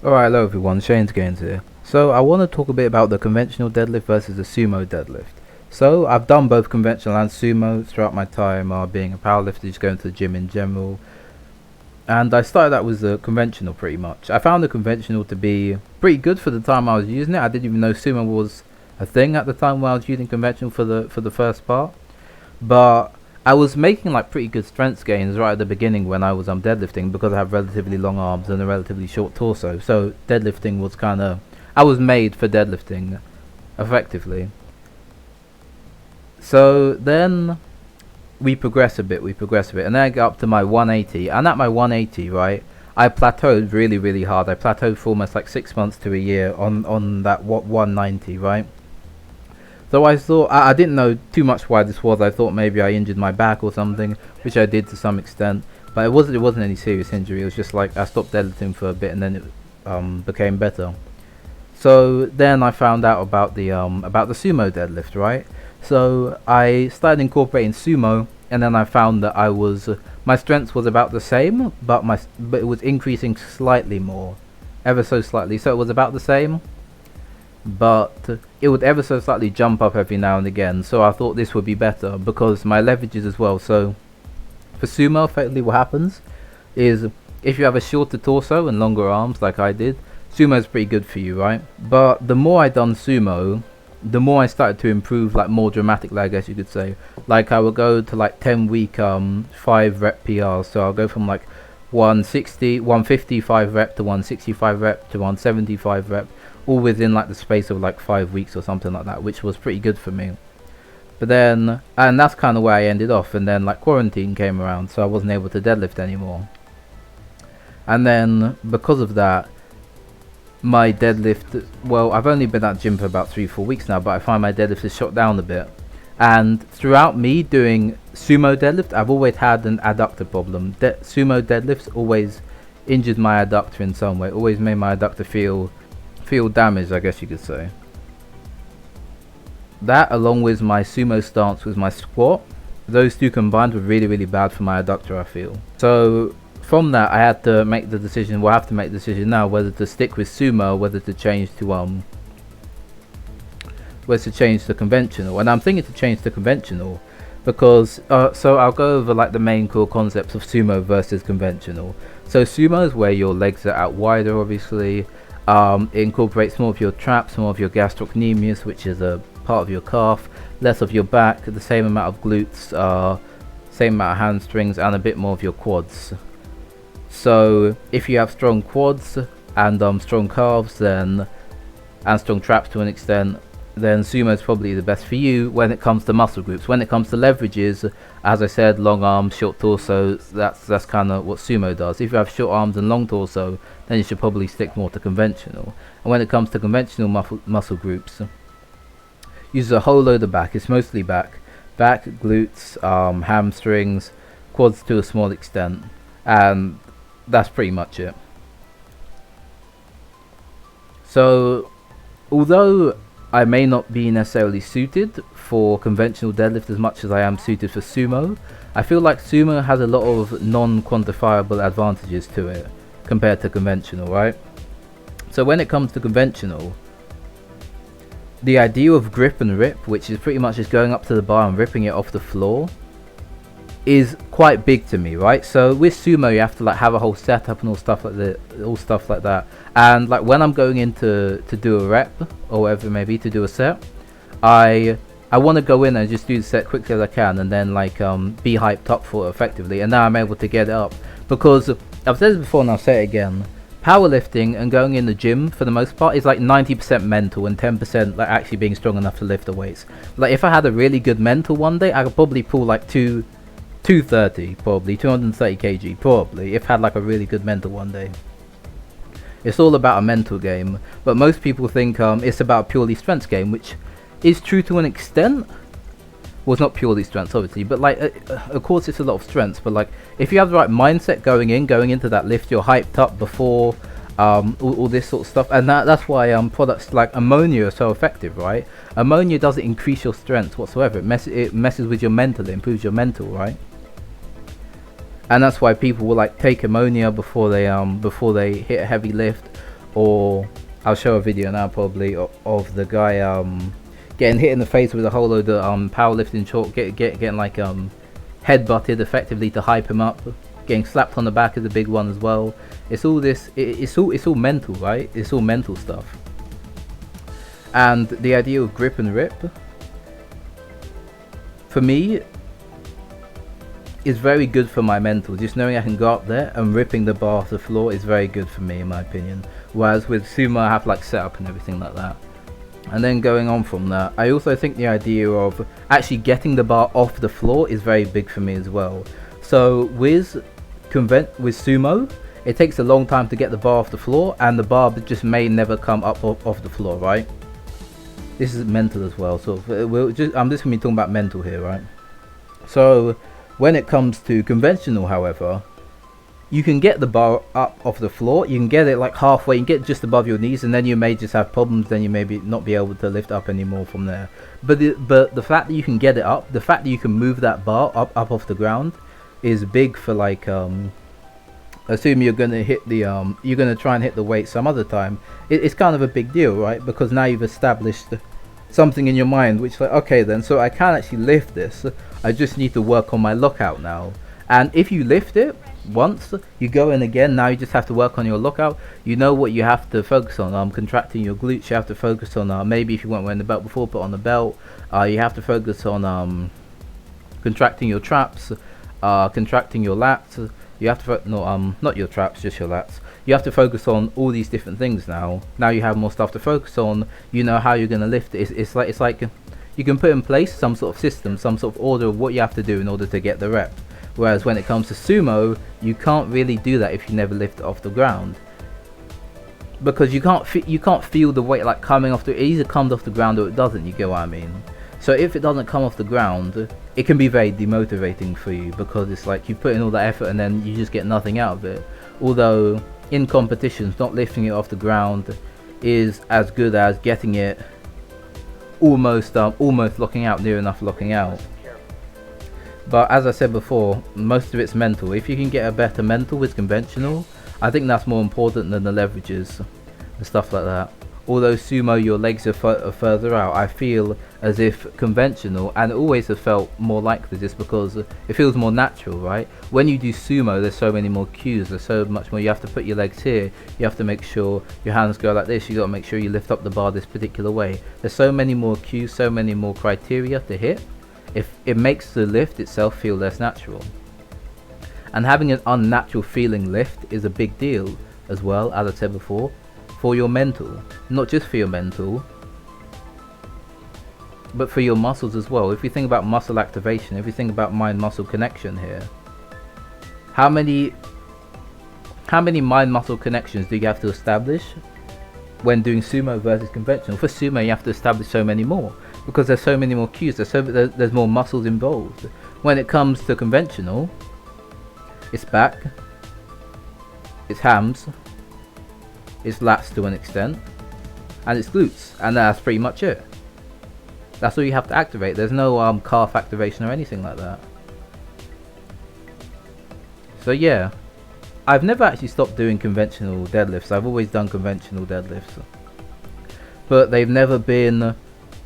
Alright, hello everyone, Shane's Gains here. So I want to talk a bit about the conventional deadlift versus the sumo deadlift. So I've done both conventional and sumo throughout my time being a powerlifter, just going to the gym in general. And I started out with the conventional pretty much. I found the conventional to be pretty good for the time I was using it. I didn't even know sumo was a thing at the time when I was using conventional for the first part. But I was making like pretty good strength gains right at the beginning when I was deadlifting, because I have relatively long arms and a relatively short torso. So deadlifting was kind of, I was made for deadlifting effectively. So then we progress a bit, and then I got up to my 180, and at my 180, right, I plateaued really hard. I plateaued for almost like 6 months to a year on that 190, right. So I thought, I didn't know too much why this was. I thought maybe I injured my back or something, which I did to some extent. But it wasn't any serious injury. It was just like I stopped deadlifting for a bit and then it became better. So then I found out about the sumo deadlift, right? So I started incorporating sumo, and then I found that my strength was about the same, but it was increasing slightly more, ever so slightly. So it was about the same, but it would ever so slightly jump up every now and again. So I thought this would be better because my leverages as well. So for sumo, effectively what happens is, if you have a shorter torso and longer arms like I did, sumo is pretty good for you, right? But the more I done sumo, the more I started to improve, like more dramatically, I guess you could say. Like I would go to like 10-week 5 rep PRs. So I'll go from like 155 rep to 165 rep to 175 rep, all within like the space of like 5 weeks or something like that, which was pretty good for me. But then, and that's kind of where I ended off, and then like quarantine came around, so I wasn't able to deadlift anymore. And then because of that, my deadlift, well, I've only been at gym for about 3-4 weeks now, but I find my deadlift has shot down a bit. And throughout me doing sumo deadlift, I've always had an adductor problem. Sumo deadlifts always injured my adductor in some way, always made my adductor feel damaged, I guess you could say. That, along with my sumo stance with my squat, those two combined were really bad for my adductor, I feel. So from that, I had to make the decision, well, I have to make the decision now, whether to stick with sumo, whether to change to conventional. And I'm thinking to change to conventional because so I'll go over like the main core concepts of sumo versus conventional. So sumo is where your legs are out wider, obviously. It incorporates more of your traps, more of your gastrocnemius, which is a part of your calf, less of your back, the same amount of glutes, same amount of hamstrings, and a bit more of your quads. So if you have strong quads and strong calves, and strong traps to an extent, then sumo is probably the best for you when it comes to muscle groups. When it comes to leverages, as I said, long arms, short torso, that's kind of what sumo does. If you have short arms and long torso, then you should probably stick more to conventional. And when it comes to conventional muscle groups, uses a whole load of back. It's mostly back, glutes, hamstrings, quads to a small extent, and that's pretty much it. So although I may not be necessarily suited for conventional deadlift as much as I am suited for sumo, I feel like sumo has a lot of non-quantifiable advantages to it compared to conventional, right? So when it comes to conventional, the idea of grip and rip, which is pretty much just going up to the bar and ripping it off the floor, is quite big to me, right? So with sumo, you have to like have a whole setup and all stuff like that. And like when I'm going in to do a rep or whatever it may be, to do a set, I want to go in and just do the set quickly as I can, and then like be hyped up for it effectively. And now I'm able to get it up, because I've said this before and I'll say it again. Powerlifting and going in the gym for the most part is like 90% mental and 10% like actually being strong enough to lift the weights. Like if I had a really good mental one day, I could probably pull like 230, probably 230 kg, probably, if I had like a really good mental one day. It's all about a mental game, but most people think it's about a purely strength game, which is true to an extent. Well, it's not purely strength, obviously, but like of course it's a lot of strengths, but like if you have the right mindset going into that lift, you're hyped up before all this sort of stuff. And that's why products like ammonia are so effective, right? Ammonia doesn't increase your strength whatsoever. It messes with your mental, it improves your mental, right? And that's why people will like take ammonia before they hit a heavy lift, or I'll show a video now probably of the guy getting hit in the face with a whole load of powerlifting chalk, getting like head butted effectively to hype him up, getting slapped on the back is a big one as well. It's all this, it's all mental, right? It's all mental stuff. And the idea of grip and rip, for me, is very good for my mental. Just knowing I can go up there and ripping the bar off the floor is very good for me, in my opinion. Whereas with sumo, I have like setup and everything like that. And then going on from that, I also think the idea of actually getting the bar off the floor is very big for me as well. So with sumo, it takes a long time to get the bar off the floor, and the bar just may never come up off the floor, right? This is mental as well, so I'm just going to be talking about mental here, right? So when it comes to conventional, however, you can get the bar up off the floor, you can get it like halfway, you can get just above your knees, and then you may just have problems, then you may not be able to lift up anymore from there. But the fact that you can get it up, the fact that you can move that bar up off the ground is big for like, assume you're going to hit the, you're going to try and hit the weight some other time. It's kind of a big deal, right? Because now you've established something in your mind which like, okay then, so I can actually lift this, I just need to work on my lockout now. And if you lift it once, you go in again, now you just have to work on your lockout. You know what you have to focus on, contracting your glutes, you have to focus on, maybe if you weren't wearing the belt before, put on the belt. You have to focus on contracting your traps, contracting your lats. You have to not your traps, just your lats. You have to focus on all these different things now. Now you have more stuff to focus on. You know how you're going to lift it. It's like you can put in place some sort of system, some sort of order of what you have to do in order to get the rep. Whereas when it comes to sumo, you can't really do that if you never lift it off the ground, because you can't feel the weight like coming off it either comes off the ground or it doesn't. You get what I mean? So if it doesn't come off the ground, it can be very demotivating for you, because it's like you put in all that effort and then you just get nothing out of it. Although in competitions, not lifting it off the ground is as good as getting it almost locking out, near enough locking out. But as I said before, most of it's mental. If you can get a better mental with conventional, I think that's more important than the leverages and stuff like that. Although sumo, your legs are further out, I feel as if conventional, and it always have felt more like this just because it feels more natural, right? When you do sumo, there's so many more cues, there's so much more. You have to put your legs here, you have to make sure your hands go like this, you got to make sure you lift up the bar this particular way. There's so many more cues, so many more criteria to hit. If it makes the lift itself feel less natural. And having an unnatural feeling lift is a big deal as well, as I said before, for your mental. Not just for your mental, but for your muscles as well. If you think about muscle activation, if you think about mind-muscle connection here, how many mind-muscle connections do you have to establish when doing sumo versus conventional? For sumo, you have to establish so many more, because there's so many more cues, there's more muscles involved. When it comes to conventional, it's back, it's hams, it's lats to an extent, and it's glutes, and that's pretty much it. That's all you have to activate. There's no calf activation or anything like that. So yeah, I've never actually stopped doing conventional deadlifts. I've always done conventional deadlifts, but they've never been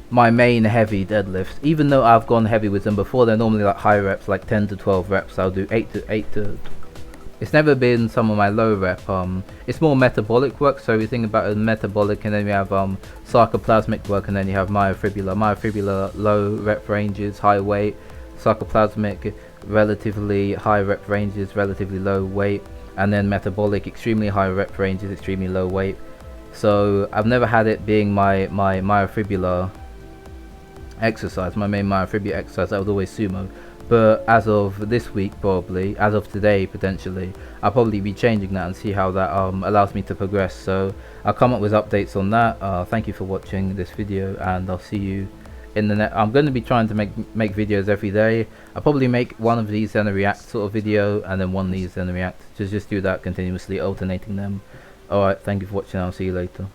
my main heavy deadlifts. Even though I've gone heavy with them before, they're normally like high reps, like 10 to 12 reps. I'll do 8 to it's never been some of my low rep. It's more metabolic work. So we think about it, metabolic, and then we have sarcoplasmic work, and then you have myofibrillar low rep ranges, high weight, sarcoplasmic relatively high rep ranges, relatively low weight, and then metabolic extremely high rep ranges, extremely low weight. So I've never had it being my myofibrillar exercise, my main myofibrillar exercise. That was always sumo. But as of this week, probably as of today, potentially, I'll probably be changing that and see how that allows me to progress. So I'll come up with updates on that. Thank you for watching this video, and I'll see you in the next. I'm going to be trying to make videos every day. I'll probably make one of these then a react sort of video, and then one of these then a react. Just do that continuously, alternating them. Alright, thank you for watching. I'll see you later.